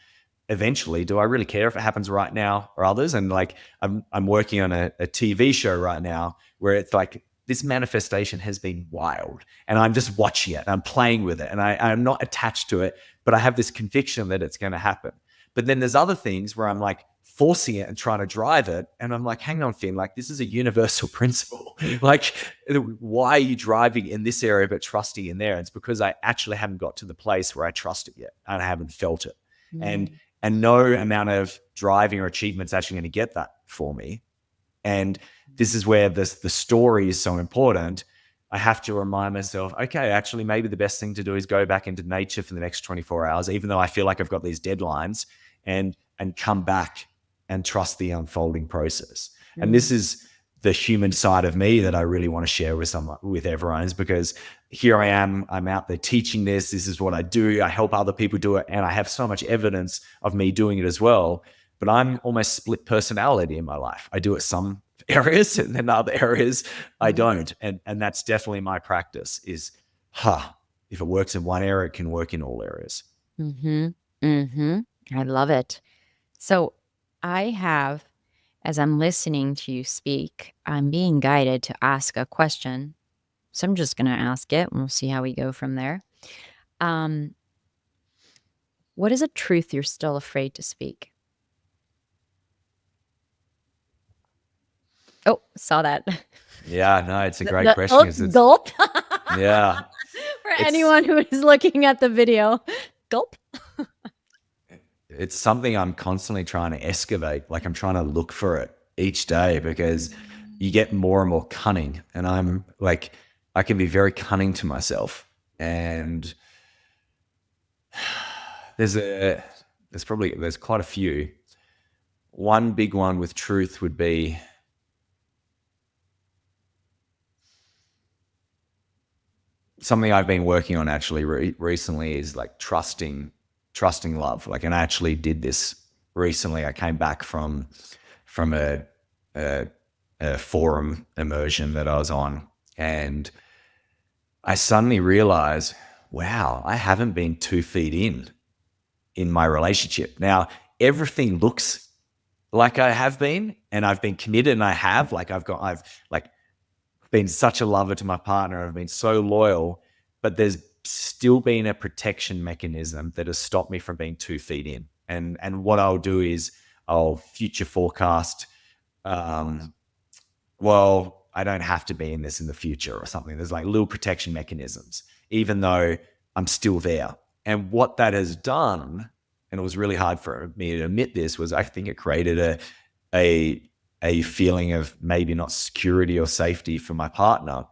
eventually, do I really care if it happens right now or others? And like I'm working on a TV show right now where it's like this manifestation has been wild, and I'm just watching it, I'm playing with it, and I'm not attached to it, but I have this conviction that it's going to happen. But then there's other things where I'm like forcing it and trying to drive it, and I'm like, hang on, Finn, like this is a universal principle. Like, why are you driving in this area but trusting in there? And it's because I actually haven't got to the place where I trust it yet, and I haven't felt it. And no amount of driving or achievement is actually going to get that for me. And this is where the story is so important. I have to remind myself, okay, actually, maybe the best thing to do is go back into nature for the next 24 hours, even though I feel like I've got these deadlines, and come back and trust the unfolding process. And this is the human side of me that I really want to share with everyone, is because here I am, I'm out there teaching this. This is what I do. I help other people do it. And I have so much evidence of me doing it as well. But I'm almost split personality in my life. I do it some areas, and then other areas I don't. And that's definitely my practice is, if it works in one area, it can work in all areas. I love it. So I have, as I'm listening to you speak, I'm being guided to ask a question. So I'm just going to ask it, and we'll see how we go from there. What is a truth you're still afraid to speak? Oh, saw that. Yeah, no, it's a great question. Gulp. Yeah. For anyone who is looking at the video, gulp. It's something I'm constantly trying to excavate. Like, I'm trying to look for it each day, because you get more and more cunning. And I'm like, I can be very cunning to myself. And there's quite a few. One big one with truth would be, something I've been working on actually recently is like trusting love. Like, and I actually did this recently. I came back from a forum immersion that I was on, and I suddenly realized, wow, I haven't been 2 feet in my relationship. Now, everything looks like I have been, and I've been committed, and I've like been such a lover to my partner. I've been so loyal, but there's still been a protection mechanism that has stopped me from being 2 feet in. And what I'll do is I'll future forecast, well, I don't have to be in this in the future or something. There's like little protection mechanisms, even though I'm still there. And what that has done, and it was really hard for me to admit this, was I think it created a feeling of maybe not security or safety for my partner.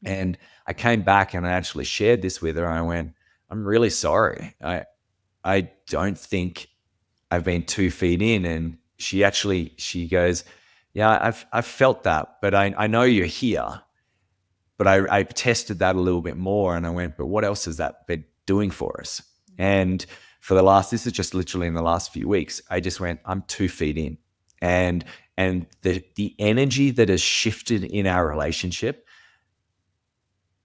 And I came back and I actually shared this with her. And I went, I'm really sorry. I don't think I've been 2 feet in. And she goes, yeah, I've felt that, but I know you're here. But I tested that a little bit more, and I went, but what else has that been doing for us? And this is just literally in the last few weeks, I just went, I'm 2 feet in. And the energy that has shifted in our relationship,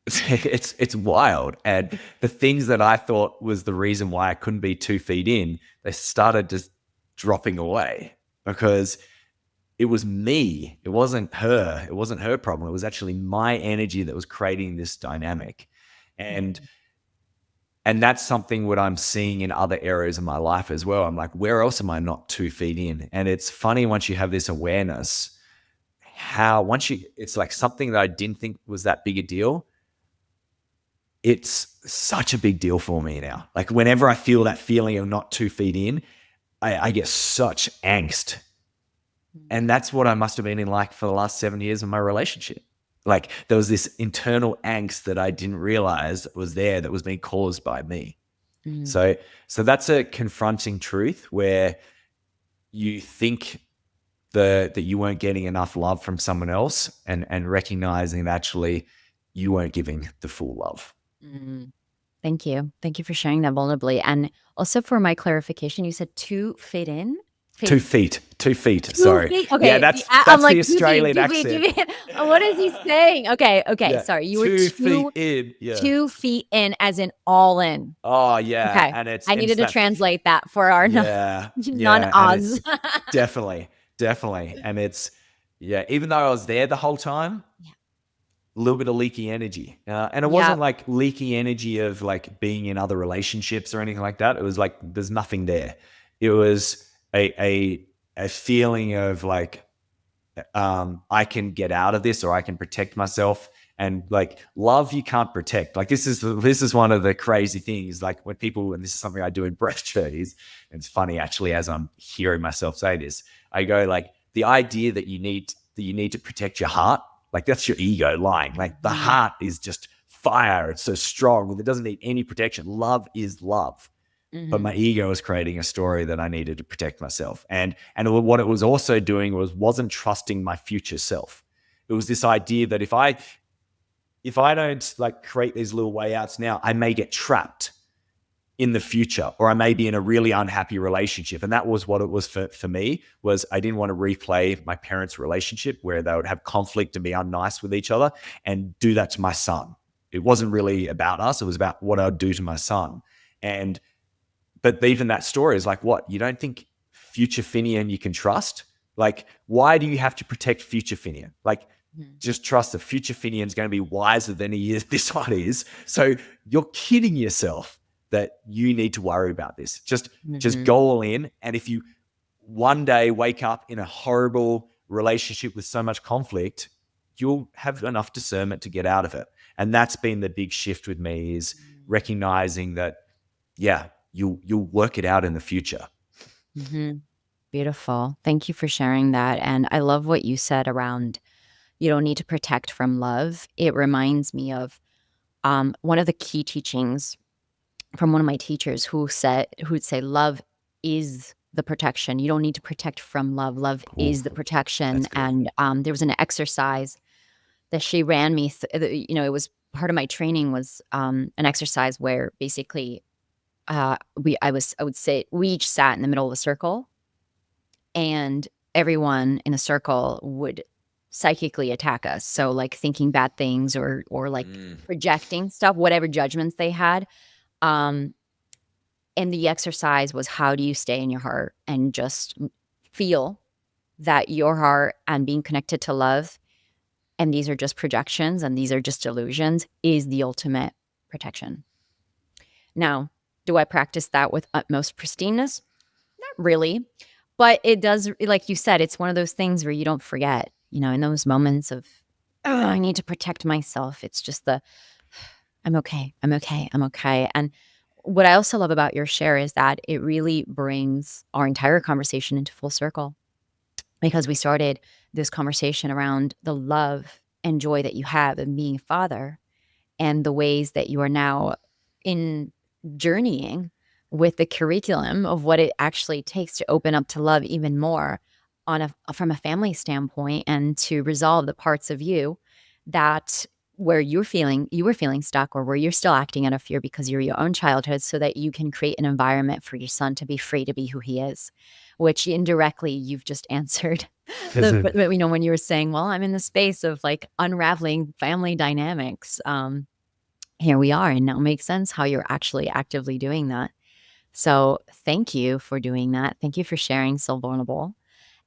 it's wild. And the things that I thought was the reason why I couldn't be 2 feet in, they started just dropping away, because it was me. It wasn't her. It wasn't her problem. It was actually my energy that was creating this dynamic. And that's something what I'm seeing in other areas of my life as well. I'm like, where else am I not 2 feet in? And it's funny, once you have this awareness, it's like something that I didn't think was that big a deal. It's such a big deal for me now. Like, whenever I feel that feeling of not 2 feet in, I get such angst. And that's what I must have been in like for the last 7 years of my relationship. Like there was this internal angst that I didn't realize was there that was being caused by me. Mm. So that's a confronting truth where you think that you weren't getting enough love from someone else, and recognizing that actually you weren't giving the full love. Mm. Thank you. Thank you for sharing that vulnerably. And also for my clarification, you said to fit in? 2 feet. 2 feet. 2 Sorry. feet? Yeah, Okay. that's I'm like, the 2 feet, Australian 2 feet, 2 accent. feet. What is he saying? Okay. Yeah, Sorry. You were 2 feet in. Yeah. 2 feet in, as in all in. Oh yeah, Okay. and it's I needed to that. translate that for our Yeah, yeah, and non-Oz. it's definitely, definitely, and it's yeah. Even though I was there the whole time, Yeah. a little bit of leaky energy, and it Yep. wasn't like leaky energy of like being in other relationships or anything like that. It was like there's nothing there. It was a feeling of like I can get out of this, or I can protect myself. And like love, you can't protect. Like this is one of the crazy things. Like when people, and this is something I do in breath journeys, and it's funny actually as I'm hearing myself say this, I go like the idea that you need to protect your heart, like that's your ego lying. Like the heart is just fire. It's so strong. It doesn't need any protection. Love is love. But my ego was creating a story that I needed to protect myself. And what it was also doing wasn't trusting my future self. It was this idea that if I don't like create these little way outs now, I may get trapped in the future, or I may be in a really unhappy relationship. And that was what it was for me, was I didn't want to replay my parents' relationship where they would have conflict and be unnice with each other and do that to my son. It wasn't really about us. It was about what I'd do to my son. But even that story is like, what? You don't think future Finnian you can trust? Like, why do you have to protect future Finnian? Like, just trust the future Finnian is going to be wiser than he is. This one is. So you're kidding yourself that you need to worry about this. Just go all in. And if you one day wake up in a horrible relationship with so much conflict, you'll have enough discernment to get out of it. And that's been the big shift with me, is recognizing that, yeah, you'll work it out in the future. Beautiful. Thank you for sharing that. And I love what you said around you don't need to protect from love. It reminds me of one of the key teachings from one of my teachers who would say love is the protection. You don't need to protect from love. Love is the protection. And there was an exercise that she ran me. It was part of my training was an exercise where basically I would say we each sat in the middle of a circle, and everyone in the circle would psychically attack us. So like thinking bad things or like projecting stuff, whatever judgments they had. And the exercise was, how do you stay in your heart and just feel that your heart and being connected to love, and these are just projections and these are just illusions, is the ultimate protection. Now, do I practice that with utmost pristineness? Not really. But it does, like you said, it's one of those things where you don't forget, in those moments of, oh, I need to protect myself. It's just I'm okay. I'm okay. I'm okay. And what I also love about your share is that it really brings our entire conversation into full circle, because we started this conversation around the love and joy that you have in being a father, and the ways that you are now in journeying with the curriculum of what it actually takes to open up to love even more from a family standpoint, and to resolve the parts of you that where you were feeling stuck, or where you're still acting out of fear because you're your own childhood, so that you can create an environment for your son to be free to be who he is, which indirectly you've just answered. When you were saying, well, I'm in the space of like unraveling family dynamics. Here we are, and now it makes sense how you're actually actively doing that. So thank you for doing that. Thank you for sharing so vulnerable.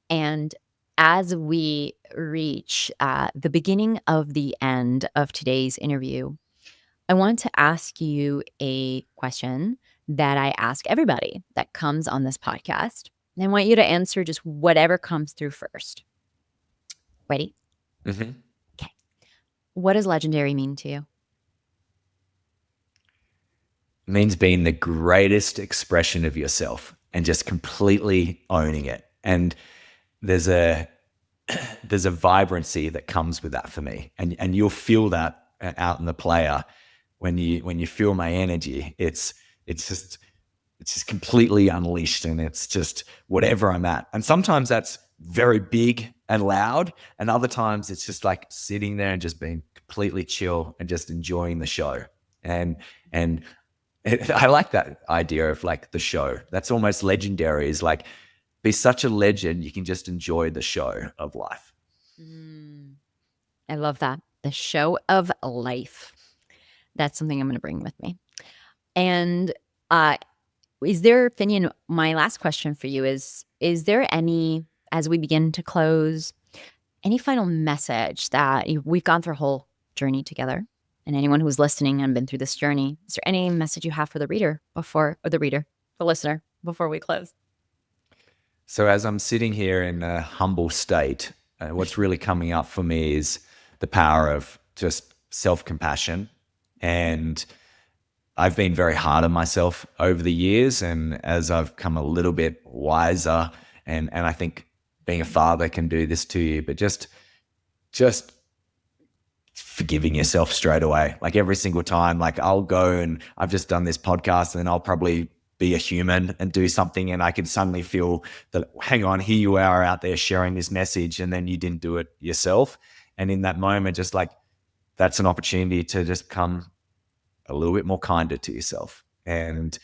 And as we reach the beginning of the end of today's interview, I want to ask you a question that I ask everybody that comes on this podcast. And I want you to answer just whatever comes through first. Ready? Mm-hmm. Okay. What does legendary mean to you? Means being the greatest expression of yourself. and just completely owning it. And there's a vibrancy that comes with that for me. And you'll feel that out in the player when you feel my energy. It's just completely unleashed, and it's just whatever I'm at. And sometimes that's very big and loud, and other times it's just like sitting there and just being completely chill and just enjoying the show. And I like that idea of like the show. That's almost legendary. Is like, be such a legend, you can just enjoy the show of life. I love that. The show of life. That's something I'm going to bring with me. And is there, Finian, my last question for you is there any, as we begin to close, any final message that we've gone through a whole journey together, and anyone who's listening and been through this journey, is there any message you have for the listener, before we close? So as I'm sitting here in a humble state, what's really coming up for me is the power of just self-compassion. And I've been very hard on myself over the years, and as I've come a little bit wiser, and I think being a father can do this to you, but just forgiving yourself straight away. Like every single time, like I'll go and I've just done this podcast, and then I'll probably be a human and do something, and I can suddenly feel that, hang on, here you are out there sharing this message, and then you didn't do it yourself. And in that moment, just like, that's an opportunity to just become a little bit more kinder to yourself. And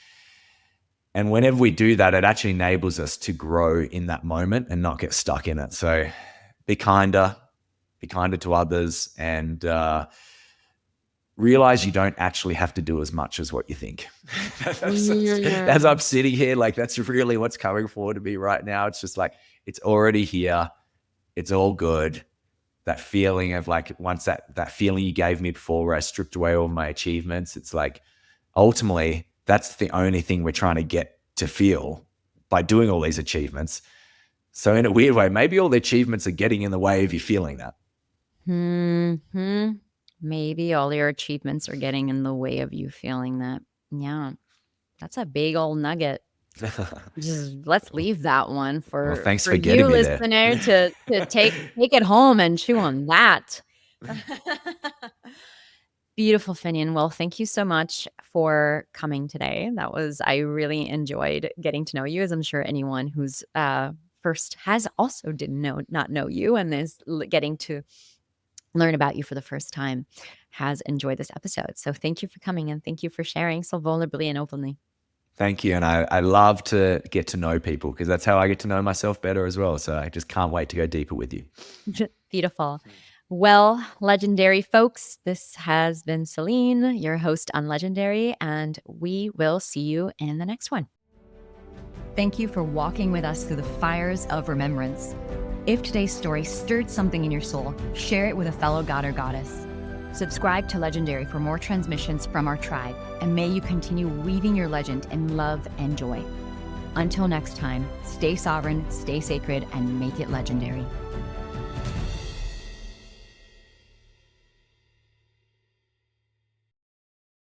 whenever we do that, it actually enables us to grow in that moment and not get stuck in it. So be kinder to others, and realize you don't actually have to do as much as what you think. As I'm sitting here, like, that's really what's coming forward to me right now. It's just like, it's already here. It's all good. That feeling of like, once that feeling you gave me before, where I stripped away all my achievements, it's like, ultimately, that's the only thing we're trying to get to feel by doing all these achievements. So in a weird way, maybe all the achievements are getting in the way of you feeling that. Maybe all your achievements are getting in the way of you feeling that. Yeah, that's a big old nugget. Just let's leave that one for, well, thanks for for getting you, me listener, to take it home and chew on that. Beautiful, Finian. Well, thank you so much for coming today. I really enjoyed getting to know you, as I'm sure anyone who's first has also not know you, and is getting to learn about you for the first time has enjoyed this episode. So thank you for coming, and thank you for sharing so vulnerably and openly. Thank you. And I love to get to know people, because that's how I get to know myself better as well. So I just can't wait to go deeper with you. Beautiful. Well, legendary folks, this has been Celine, your host on Legendary, and we will see you in the next one. Thank you for walking with us through the fires of remembrance. If today's story stirred something in your soul, share it with a fellow god or goddess. Subscribe to Legendary for more transmissions from our tribe, and may you continue weaving your legend in love and joy. Until next time, stay sovereign, stay sacred, and make it legendary.